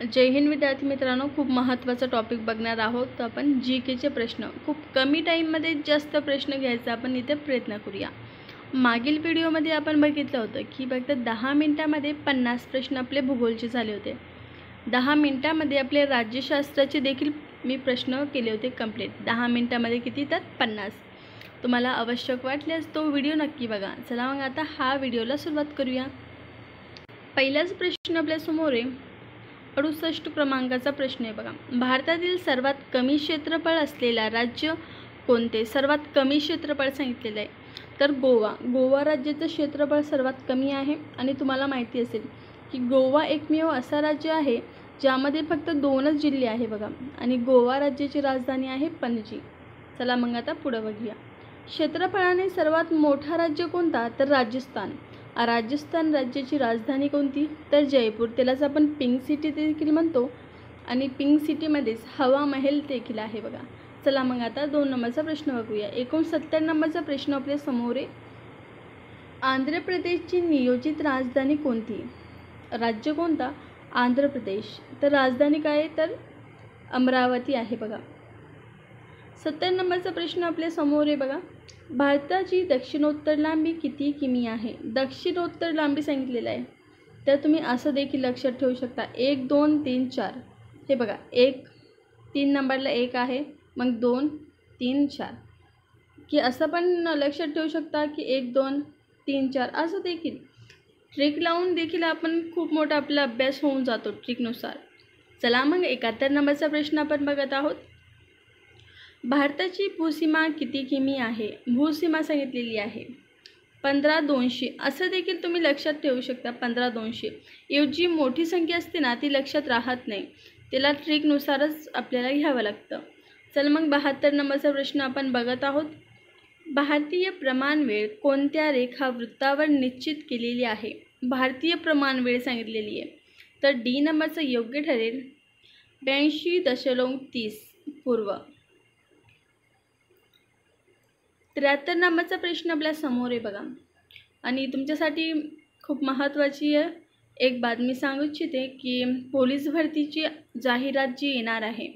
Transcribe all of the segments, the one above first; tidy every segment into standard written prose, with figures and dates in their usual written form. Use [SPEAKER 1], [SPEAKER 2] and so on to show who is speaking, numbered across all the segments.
[SPEAKER 1] जय हिंद विद्यार्थी मित्रांनो, खूप महत्त्वाचा टॉपिक बघणार आहोत. तर आपण जीकेचे प्रश्न खूप कमी टाईममध्ये जास्त प्रश्न घ्यायचा आपण इथे प्रयत्न करूया. मागील व्हिडिओमध्ये आपण बघितलं होतं की फक्त 10 मिनिटांमध्ये 50 प्रश्न आपले भूगोलचे झाले होते. 10 मिनिटांमध्ये आपले राज्यशास्त्राचे देखील मी प्रश्न केले होते कंप्लीट. 10 मिनिटांमध्ये किती? तर 50. तुम्हाला आवश्यक वाटल्यास तो व्हिडिओ नक्की बघा. चला मग आता हा व्हिडिओला सुरुवात करूया. पहिलाच प्रश्न आपल्यासमोर आहे. 68 क्रमांकाचा प्रश्न आहे बघा. भारतातील सर्वात कमी क्षेत्रफळ असलेला राज्य कोणते? सर्वात कमी क्षेत्रफळ सांगितलेलं आहे तर गोवा राज्याचं क्षेत्रफळ सर्वात कमी आहे. आणि तुम्हाला माहिती असेल की गोवा एकमेव असा राज्य आहे ज्यामध्ये फक्त 2च जिल्हे आहे बघा. आणि गोवा राज्याची राजधानी आहे पणजी. चला मग आता पुढे बघूया. क्षेत्रफळाने सर्वात मोठा राज्य कोणता? तर राजस्थान. राजस्थान राज्याची राजधानी कोणती? तर जयपूर. त्यालाच आपण पिंक सिटी देखील म्हणतो. आणि पिंक सिटीमध्येच हवा महल देखील आहे बघा. चला मग आता 2 नंबरचा प्रश्न बघूया. 69 नंबरचा प्रश्न आपल्या समोर आहे. आंध्र प्रदेशची नियोजित राजधानी कोणती? राज्य कोणता? आंध्र प्रदेश. तर राजधानी काय आहे? तर अमरावती आहे बघा. 70 नंबरचा प्रश्न आपल्या समोर आहे बघा. भारताची दक्षिणोत्तर लांबी किती किमी आहे? दक्षिणोत्तर लांबी सांगितलेलं आहे तर तुम्ही असं देखील लक्षात ठेवू शकता. 1 2 3 4 हे बघा. 3 नंबरला 1 आहे, मग 2 3 4 की असं पण लक्षात ठेवू शकता की 1 2 3 4 असं देखील ट्रिक लावून देखील आपण खूप मोठा आपला अभ्यास होऊन जातो ट्रिकनुसार. चला मग 71 नंबरचा प्रश्न आपण बघत आहोत. भारताची भूसीमा किती किमी आहे? भूसीमा सांगितलेली आहे 15200. असं देखील तुम्ही लक्षात ठेवू शकता. 15200 एवढी मोठी संख्या असते ना ती लक्षात राहत नाही. त्याला ट्रिकनुसारच आपल्याला घ्यावं लागतं. चल मग 72 नंबरचा प्रश्न आपण बघत आहोत. भारतीय प्रमाणवेळ कोणत्या रेखावृत्तावर निश्चित केलेली आहे? भारतीय प्रमाणवेळ सांगितलेली आहे तर डी नंबरचं योग्य ठरेल. 82.30 पूर्व. 73 नंबरचा प्रश्न आपल्या समोर आहे बघा. आणि तुमच्यासाठी खूप महत्त्वाची एक बातमी सांगू इच्छिते की पोलीस भरतीची जाहिरात जी येणार आहे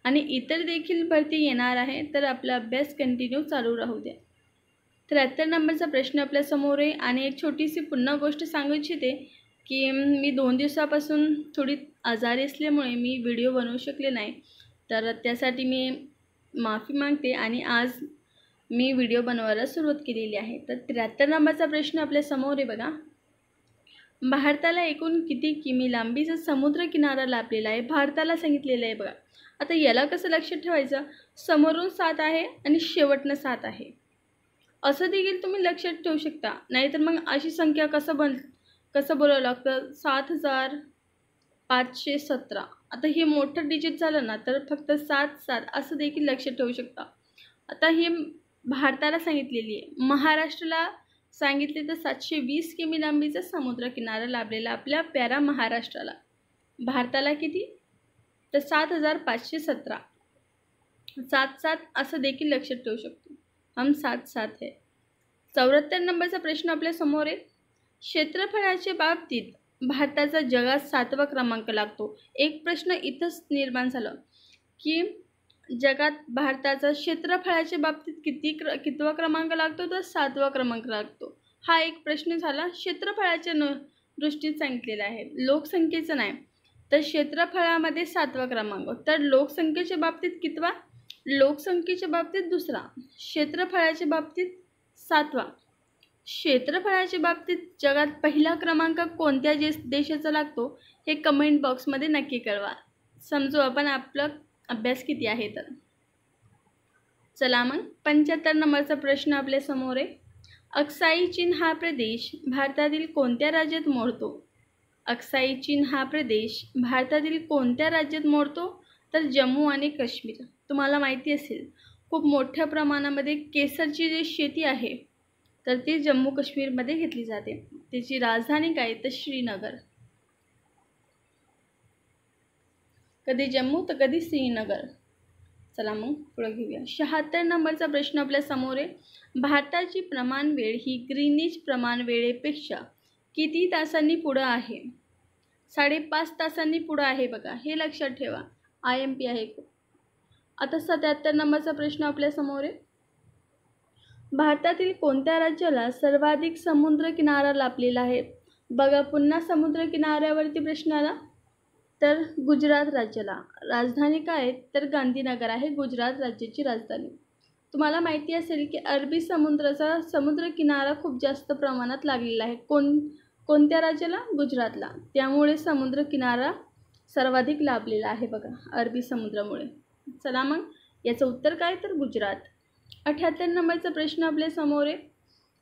[SPEAKER 1] आणि इतर देखील भरती येणार आहे तर आपला अभ्यास कंटिन्यू चालू राहू द्या. 73 नंबरचा प्रश्न आपल्या समोर आहे. आणि एक छोटीशी पुन्हा गोष्ट सांगू इच्छिते की मी 2 दिवसापासून थोडी आजारी असल्यामुळे मी व्हिडिओ बनवू शकले नाही. तर त्यासाठी मी माफी मागते आणि आज मी व्हिडिओ बनवायला सुरुवात केलेली आहे. तर 73 नंबरचा प्रश्न आपल्या समोर आहे बघा. भारताला एकूण किती किमी लांबीचा समुद्र किनारा लाभलेला आहे? भारताला सांगितलेलं आहे बघा. आता याला कसं लक्षात ठेवायचं? समोरून 7 आहे आणि शेवटनं 7 आहे असं देखील तुम्ही लक्षात ठेवू शकता. नाहीतर मग अशी संख्या कसं बोलावं लागतं? 7517. आता हे मोठं डिजिट झालं ना तर फक्त 7 7 असं देखील लक्षात ठेवू शकता. आता हे भारताला सांगितलेली आहे. महाराष्ट्राला सांगितले तर 720 किमी लांबीचा समुद्र किनारा लाभलेला आपल्या प्यारा महाराष्ट्राला. भारताला किती? तर 7517. 7 7 असं देखील लक्षात ठेवू शकतो. हम 7 7 है. 74 नंबरचा प्रश्न आपल्या समोर आहे. क्षेत्रफळाच्या बाबतीत भारताचा जगात 7वा क्रमांक लागतो. एक प्रश्न इथंच निर्माण झालं की जगात भारताचा क्षेत्रफळाच्या बाबतीत कितवा क्रमांक लागतो? तर 7वा क्रमांक लागतो. हा एक प्रश्न झाला. क्षेत्रफळाच्या दृष्टीत सांगितलेला आहे, लोकसंख्येचं नाही. तर क्षेत्रफळामध्ये 7वा क्रमांक. तर लोकसंख्येच्या बाबतीत कितवा? लोकसंख्येच्या बाबतीत 2रा. क्षेत्रफळाच्या बाबतीत 7वा. क्षेत्रफळाच्या बाबतीत जगात पहिला क्रमांक कोणत्या देशाचा लागतो हे कमेंट बॉक्समध्ये नक्की कळवा. समजू आपण आपलं अभ्यास किती आहे तर. चला मग 75 नंबरचा प्रश्न आपल्या समोर आहे. अक्साई चीन हा प्रदेश भारतातील कोणत्या राज्यात मोडतो? अक्साई चीन हा प्रदेश भारतातील कोणत्या राज्यात मोडतो? तर जम्मू आणि काश्मीर. तुम्हाला माहिती असेल खूप मोठ्या प्रमाणामध्ये केसरची जी शेती आहे तर ती जम्मू काश्मीरमध्ये घेतली जाते. त्याची राजधानी काय? तर श्रीनगर. कधी जम्मू तर कधी श्रीनगर. चला मग पुढे घेऊया. 76 नंबरचा प्रश्न आपल्या समोर आहे. भारताची प्रमाणवेळ ही ग्रीनिच प्रमाणवेळेपेक्षा किती तासांनी पुढे आहे? 5.5 तासांनी पुढं आहे बघा, हे लक्षात ठेवा. IMP आहे. आता 77 नंबरचा प्रश्न आपल्या समोर आहे. भारतातील कोणत्या राज्याला सर्वाधिक समुद्र किनारा लाभलेला आहे? बघा, पुन्हा समुद्र किनाऱ्यावरती प्रश्न आला. तर गुजरात राज्याला. राजधानी काय आहे? तर गांधीनगर आहे गुजरात राज्याची राजधानी. तुम्हाला माहिती असेल की अरबी समुद्राचा समुद्र किनारा खूप जास्त प्रमाणात लागलेला आहे. कोणत्या राज्याला? गुजरातला. त्यामुळे समुद्र किनारा सर्वाधिक लाभलेला आहे बघा, अरबी समुद्रामुळे. चला मग याचं उत्तर काय? तर गुजरात. 78 नंबरचा प्रश्न आपल्या समोर आहे.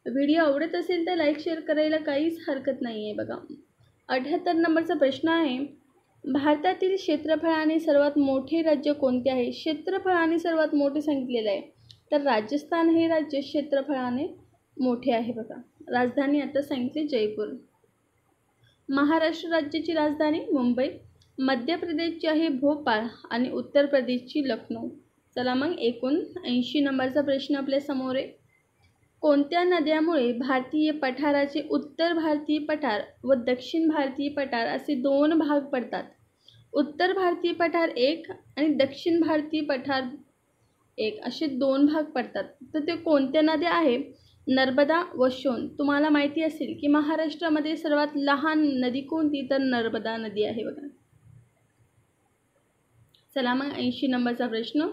[SPEAKER 1] व्हिडिओ आवडत असेल तर लाईक शेअर करायला काहीच हरकत नाही आहे बघा. 78 नंबरचा प्रश्न आहे, भारतातील क्षेत्रफळाने सर्वात मोठे राज्य कोणते आहे? क्षेत्रफळाने सर्वात मोठे सांगितलेलं आहे. तर राजस्थान हे राज्य क्षेत्रफळाने मोठे आहे बघा. राजधानी आता सांगितली जयपूर. महाराष्ट्र राज्याची राजधानी मुंबई. मध्य प्रदेशची आहे भोपाळ आणि उत्तर प्रदेशची लखनौ. चला मग 79 नंबरचा प्रश्न आपल्या समोर आहे. कोणत्या नद्यामुळे भारतीय पठाराचे उत्तर भारतीय पठार व दक्षिण भारतीय पठार असे 2 भाग पडतात? उत्तर भारतीय पठार एक आणि दक्षिण भारतीय पठार एक असे 2 भाग पडतात. तर ते कोणत्या नद्या आहे? नर्मदा व सोन. तुम्हाला माहिती असेल की महाराष्ट्रामध्ये सर्वात लहान नदी कोणती? तर नर्मदा नदी आहे बघा. चला मग 80 नंबरचा प्रश्न.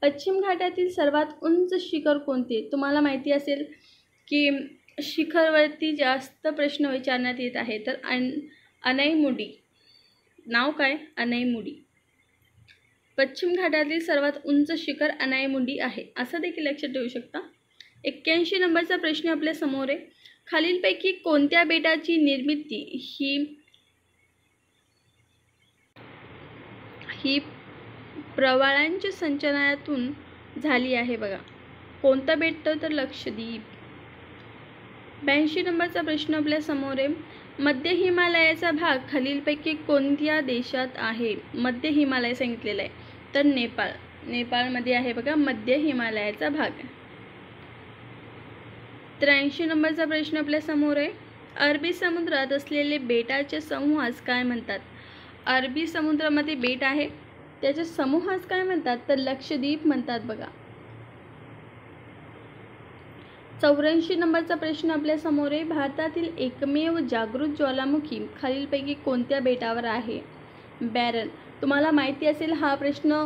[SPEAKER 1] पश्चिम घाटातील सर्वात उंच शिखर कोणते? तुम्हाला माहिती असेल की शिखरवरती जास्त प्रश्न विचारण्यात येत आहे. तर अनैमुडी. नाव काय? अनैमुडी. पश्चिम घाटातील सर्वात उंच शिखर अनैमुडी आहे, असं देखील लक्षात ठेवू शकता. 81 नंबरचा प्रश्न आपल्या समोर आहे. खालीलपैकी कोणत्या बेटाची निर्मिती ही प्रवाळांच्या संचलनातून झाली आहे बघा? कोणतं बेट? तर लक्षद्वीप. 82 नंबरचा प्रश्न आपल्या समोर आहे. मध्य हिमालयाचा भाग खालीलपैकी कोणत्या देशात आहे? मध्य हिमालय सांगितलेलं आहे. तर नेपाळ. नेपाळमध्ये आहे बघा मध्य हिमालयाचा भाग. 83 नंबरचा प्रश्न आपल्या समोर आहे. अरबी समुद्रात असलेले बेटाचे समूहास काय म्हणतात? अरबी समुद्रामध्ये बेट आहे, त्याचे समूहास काय म्हणतात? तर लक्षद्वीप म्हणतात बघा. 84 नंबरचा प्रश्न आपल्या समोर आहे. भारतातील एकमेव जागृत ज्वालामुखी खालीलपैकी कोणत्या बेटावर आहे? बॅरन. तुम्हाला माहिती असेल हा प्रश्न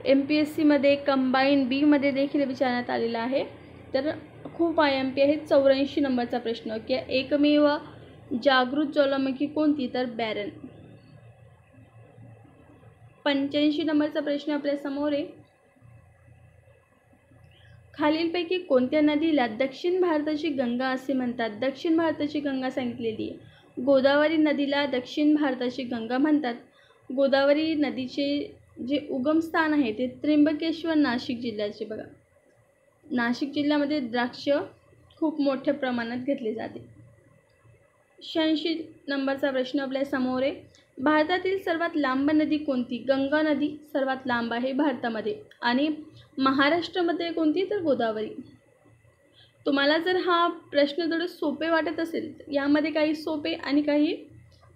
[SPEAKER 1] MPSC मध्ये कंबाईन बी मध्ये देखील विचारण्यात आलेला आहे. तर खूप IMP आहे. 84 नंबरचा प्रश्न की एकमेव जागृत ज्वालामुखी कोणती? तर बॅरन. 85 नंबरचा प्रश्न आपल्या समोर आहे. खालीलपैकी कोणत्या नदीला दक्षिण भारताची गंगा असे म्हणतात? दक्षिण भारताची गंगा सांगितलेली आहे. गोदावरी नदीला दक्षिण भारताची गंगा म्हणतात. गोदावरी नदीचे जे उगमस्थान आहे ते त्र्यंबकेश्वर नाशिक जिल्ह्याचे बघा. नाशिक जिल्ह्यामध्ये द्राक्ष खूप मोठ्या प्रमाणात घेतले जाते. 86 नंबरचा प्रश्न आपल्या समोर आहे. भारतातील सर्वात लांब नदी कोणती? गंगा नदी सर्वात लांब आहे भारतामध्ये. आणि महाराष्ट्रामध्ये कोणती? तर गोदावरी. तुम्हाला जर हा प्रश्न थोडे सोपे वाटत असेल तर यामध्ये काही सोपे आणि काही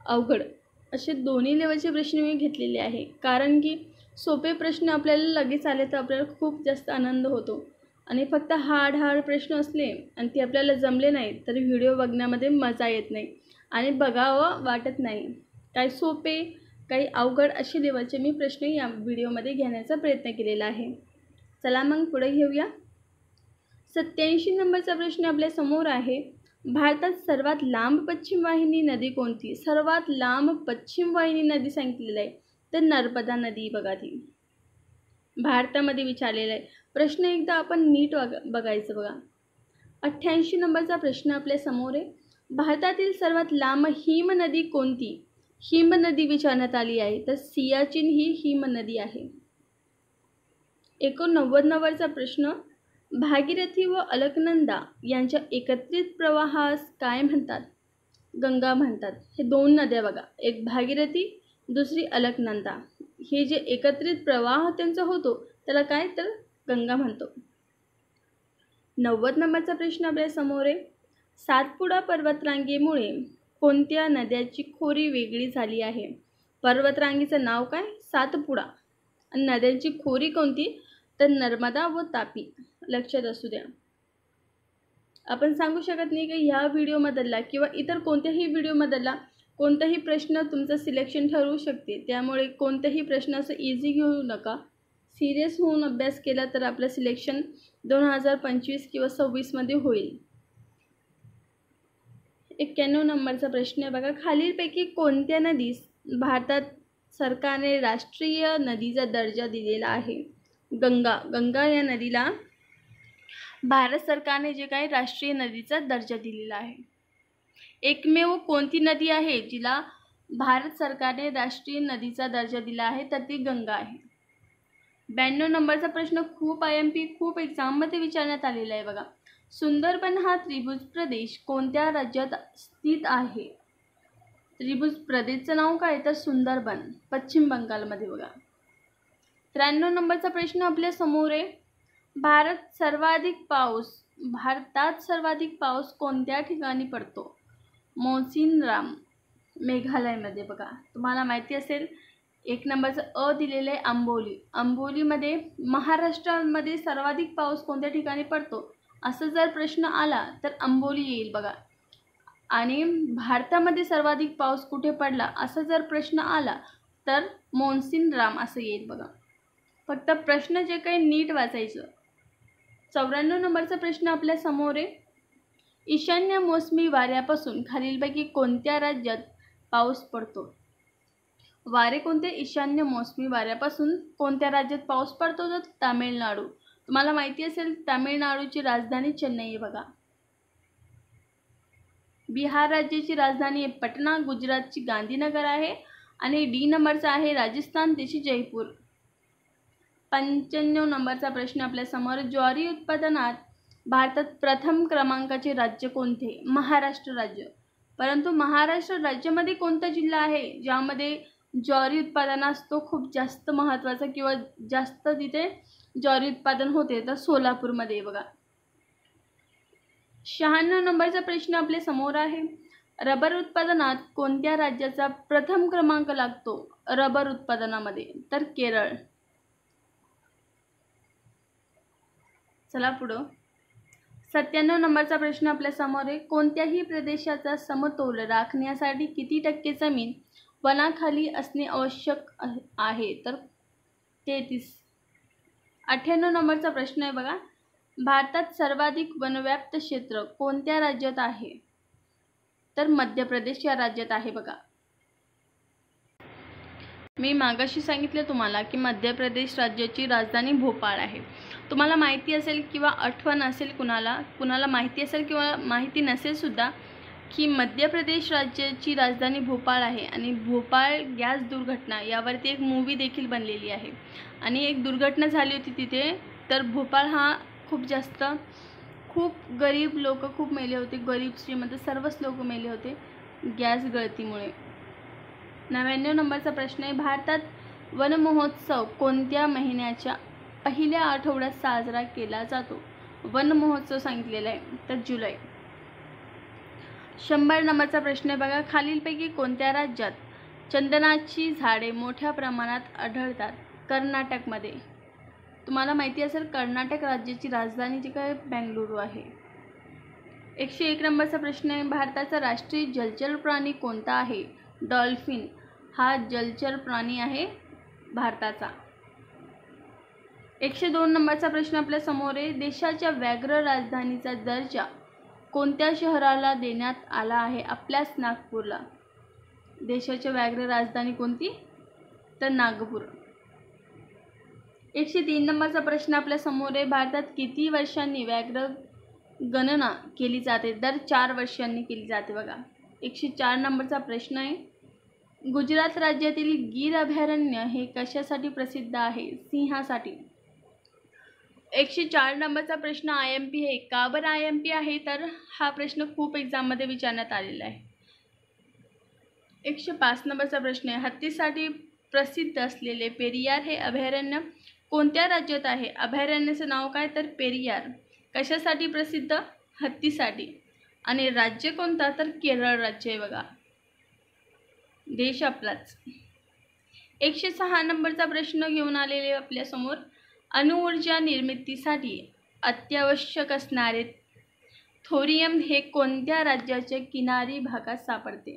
[SPEAKER 1] अवघड असे दोन्ही लेवलचे प्रश्न मी घेतलेले आहे. कारण की सोपे प्रश्न आपल्याला लगेच आले तर आपल्याला खूप जास्त आनंद होतो आणि फक्त हार्ड प्रश्न असले आणि ते आपल्याला जमले नाही तर व्हिडिओ बघण्यामध्ये मजा येत नाही आणि बघावं वाटत नाही. काही सोपे काही अवघड असे लेवलचे मी प्रश्न या व्हिडिओमध्ये घेण्याचा प्रयत्न केलेला आहे. चला मग पुढे घेऊया. 87 नंबरचा प्रश्न आपल्या समोर आहे. भारतात सर्वात लांब पश्चिम वाहिनी नदी कोणती? सर्वात लांब पश्चिम वाहिनी नदी सांगितलेलं आहे. तर नर्मदा नदी बघा. ती भारतामध्ये विचारलेला आहे. प्रश्न एकदा आपण नीट बघायचं बघा. 88 नंबरचा प्रश्न आपल्या समोर आहे. भारतातील सर्वात लांब हिमनदी कोणती? हिमनदी विचारण्यात आली आहे. तर सियाचीन ही हिमनदी आहे. 89 नंबरचा प्रश्न. भागीरथी व अलकनंदा यांच्या एकत्रित प्रवाहास काय म्हणतात? गंगा म्हणतात. हे 2 नद्या बघा, एक भागीरथी दुसरी अलकनंदा. हे जे एकत्रित प्रवाह त्यांचा होतो त्याला काय? तर गंगा म्हणतो. 90 नंबरचा प्रश्न आपल्या समोर आहे. सातपुडा पर्वतरांगेमुळे कोणत्या नद्याची खोरी वेगळी झाली आहे? पर्वतरांगेचं नाव काय? सातपुडा. आणि नद्यांची खोरी कोणती? तर नर्मदा व तापी. लक्षात असू द्या. आपण सांगू शकत नाही की ह्या व्हिडिओमधला किंवा इतर कोणत्याही व्हिडिओमधला कोणताही प्रश्न तुमचं सिलेक्शन ठरवू शकते. त्यामुळे कोणताही प्रश्न असं इझी घेऊ नका. सिरियस होऊन अभ्यास केला तर आपलं सिलेक्शन 2025 किंवा 26मध्ये होईल. 91 नंबरचा प्रश्न आहे बघा. खालीलपैकी कोणत्या नदीस भारतात सरकारने राष्ट्रीय नदीचा दर्जा दिलेला आहे? गंगा. गंगा या नदीला भारत सरकारने जे काही राष्ट्रीय नदीचा दर्जा दिलेला आहे. एकमेव कोणती नदी आहे जिला भारत सरकारने राष्ट्रीय नदीचा दर्जा दिला आहे? तर ती गंगा आहे. 92 नंबरचा प्रश्न खूप IMP खूप एक्झाममध्ये विचारण्यात आलेला आहे बघा. सुंदरबन हा त्रिभुज प्रदेश कोणत्या राज्यात स्थित आहे? त्रिभुज प्रदेशचं नाव काय? तर सुंदरबन, पश्चिम बंगालमध्ये बघा. 93 नंबरचा प्रश्न आपल्या समोर आहे. भारतात सर्वाधिक पाऊस कोणत्या ठिकाणी पडतो? मौसिनराम, मेघालयमध्ये बघा. तुम्हाला माहिती असेल 1 नंबरचं अ दिलेलं आहे आंबोली. आंबोलीमध्ये महाराष्ट्रामध्ये सर्वाधिक पाऊस कोणत्या ठिकाणी पडतो असं जर प्रश्न आला तर आंबोली येईल बघा. आणि भारतामध्ये सर्वाधिक पाऊस कुठे पडला असं जर प्रश्न आला तर मौसिनराम असं येईल बघा. फक्त प्रश्न जे काही नीट वाचायचं. 94 नंबरचा प्रश्न आपल्या समोर आहे. ईशान्य मोसमी वाऱ्यापासून खालीलपैकी कोणत्या राज्यात पाऊस पडतो? वारे कोणते? ईशान्य मोसमी वाऱ्यापासून कोणत्या राज्यात पाऊस पडतो? तर तामिळनाडू. तुम्हाला माहिती असेल तामिळनाडूची राजधानी चेन्नई आहे बघा. बिहार राज्याची राजधानी आहे पटना. गुजरातची गांधीनगर आहे. आणि डी नंबरचा आहे राजस्थान, त्याची जयपूर. 95 नंबरचा प्रश्न आपल्या समोर. ज्वारी उत्पादनात भारतात प्रथम क्रमांकाचे राज्य कोणते? महाराष्ट्र राज्य. परंतु महाराष्ट्र राज्यामध्ये कोणता जिल्हा आहे ज्यामध्ये ज्वारी उत्पादनास तो खूप जास्त महत्त्वाचा किंवा जास्त तिथे ज्वारी उत्पादन होते? तर सोलापूरमध्ये बघा. 96 नंबरचा प्रश्न आपल्या समोर आहे. रबर उत्पादनात कोणत्या राज्याचा प्रथम क्रमांक लागतो रबर उत्पादनामध्ये? तर केरळ. चला पुढं. 97 नंबरचा प्रश्न आपल्या समोर आहे. कोणत्याही प्रदेशाचा समतोल राखण्यासाठी किती टक्के जमीन वनाखाली असणे आवश्यक आहे? तर 33. 98 नंबरचा प्रश्न आहे बघा. भारतात सर्वाधिक वनव्याप्त क्षेत्र कोणत्या राज्यात आहे? तर मध्य प्रदेश या राज्यात आहे बघा. मी मागाशी सांगितलं तुम्हाला की मध्य प्रदेश राज्याची राजधानी भोपाळ आहे. तुम्हाला माहिती असेल किंवा आठवण असेल कुणाला माहिती असेल किंवा माहिती नसेल सुद्धा की मध्य प्रदेश राज्याची राजधानी भोपाळ आहे. आणि भोपाळ गॅस दुर्घटना यावरती एक मूवी देखील बनलेली आहे. आणि एक दुर्घटना झाली होती तिथे. तर भोपाळ हा खूप गरीब लोक खूप मेले होते. गरीब श्रीमंत सर्वच लोक मेले होते गॅस गळतीमुळे. 99 नंबरचा प्रश्न आहे. भारतात वन महोत्सव कोणत्या महिन्याच्या पहिल्या आठवड्यात साजरा केला जातो? वन महोत्सव सांगितलेला आहे तर जुलै. 100 नंबरचा प्रश्न आहे बघा. खालीलपैकी कोणत्या राज्यात चंदनाची झाडे मोठ्या प्रमाणात आढळतात? कर्नाटकमध्ये. तुम्हाला माहिती असेल कर्नाटक राज्याची राजधानी जी काय बेंगळुरू आहे. 101 नंबरचा प्रश्न आहे. भारताचा राष्ट्रीय जलचर प्राणी कोणता आहे? डॉल्फिन हा जलचर प्राणी आहे भारताचा. 102 नंबरचा प्रश्न आपल्या समोर आहे. देशाच्या व्याघ्र राजधानीचा दर्जा कोणत्या शहराला देण्यात आला आहे? आपल्याच नागपूरला. देशाच्या व्याघ्र राजधानी कोणती? तर नागपूर. 103 नंबरचा प्रश्न आपल्या समोर आहे. भारतात किती वर्षांनी व्याघ्र गणना केली जाते? दर 4 वर्षांनी केली जाते बघा. 104 नंबरचा प्रश्न आहे. गुजरात राज्यातील गीर अभयारण्य हे कशासाठी प्रसिद्ध आहे? सिंहासाठी. 104 नंबरचा प्रश्न IMP आहे. का बरं IMP आहे? तर हा प्रश्न खूप एक्झाममध्ये विचारण्यात आलेला आहे. 105 नंबरचा प्रश्न आहे. हत्तीसाठी प्रसिद्ध असलेले पेरियार हे अभयारण्य कोणत्या राज्यात आहे? अभयारण्याचं नाव काय? तर पेरियार. कशासाठी प्रसिद्ध? हत्तीसाठी. आणि राज्य कोणता, तर केरळ राज्य आहे बघा. देश आपलाच. 106 नंबरचा प्रश्न घेऊन आलेले आपल्यासमोर. अणुऊर्जा निर्मितीसाठी अत्यावश्यक असणारे थोरियम हे कोणत्या राज्याच्या किनारी भागात सापडते?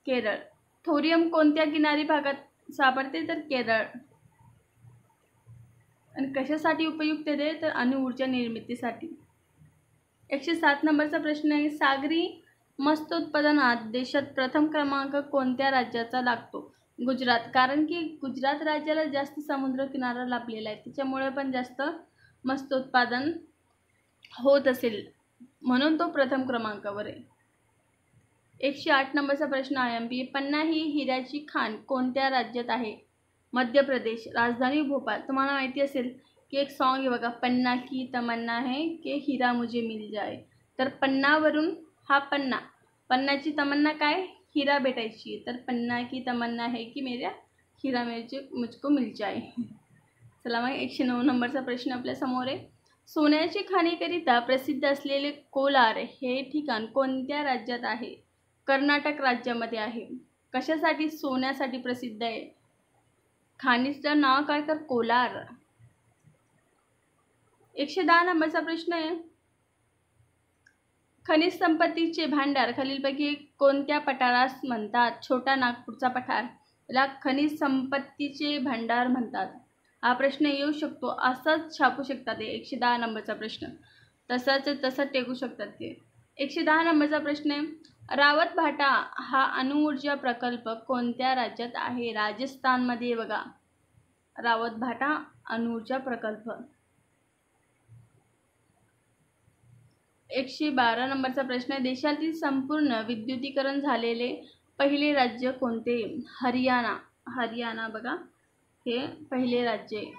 [SPEAKER 1] केरळ. थोरियम कोणत्या किनारी भागात सापडते, तर केरळ. आणि कशासाठी उपयुक्त आहे, तर अणुऊर्जा निर्मितीसाठी. 107 नंबरचा प्रश्न आहे. सागरी मत्स्योत्पादनात देशात प्रथम क्रमांक कोणत्या राज्याचा लागतो? गुजरात. कारण की गुजरात राज्याला जास्त समुद्र किनारा लाभलेला आहे, त्याच्यामुळे पण जास्त मत्स्योत्पादन होत असेल, म्हणून तो प्रथम क्रमांकावर आहे. 108 नंबरचा प्रश्न IMP. पन्ना ही हिऱ्याची खाण कोणत्या राज्यात आहे? मध्य प्रदेश. राजधानी भोपाळ. तुम्हाला माहिती असेल की एक सॉन्ग आहे बघा, पन्ना की तमन्ना है कि हिरा मुझे मिल जाए. तर पन्नावरून हा पन्नाची तमन्ना काय, हिरा भेटायची. तर पन्ना की तमन्ना है की मेरा हिरा मुझको मिल जाए. चला मग 109 नंबरचा प्रश्न आपल्या समोर आहे. सोन्याची खाणीकरिता प्रसिद्ध असलेले कोलार हे ठिकाण कोणत्या राज्यात आहे? कर्नाटक राज्यामध्ये आहे. कशासाठी? सोन्यासाठी प्रसिद्ध आहे. खाणीचं नाव काय, तर कोलार. 110 नंबरचा प्रश्न आहे. खनिज संपत्तीचे भांडार खालीलपैकी कोणत्या पठारास म्हणतात? छोटा नागपूरचा पठार याला खनिज संपत्तीचे भांडार म्हणतात. हा प्रश्न येऊ शकतो, असाच छापू शकतात ते. 110 नंबरचा प्रश्न तसं टेकू शकतात ते. 110 नंबरचा प्रश्न आहे. रावत भाटा हा अणुऊर्जा प्रकल्प कोणत्या राज्यात आहे? राजस्थानमध्ये बघा, रावत भाटा अणुऊर्जा प्रकल्प. 112 नंबरचा प्रश्न आहे. देशातील संपूर्ण विद्युतीकरण झालेले पहिले राज्य कोणते? हरियाणा. हरियाणा बघा, हे पहिले राज्य आहे.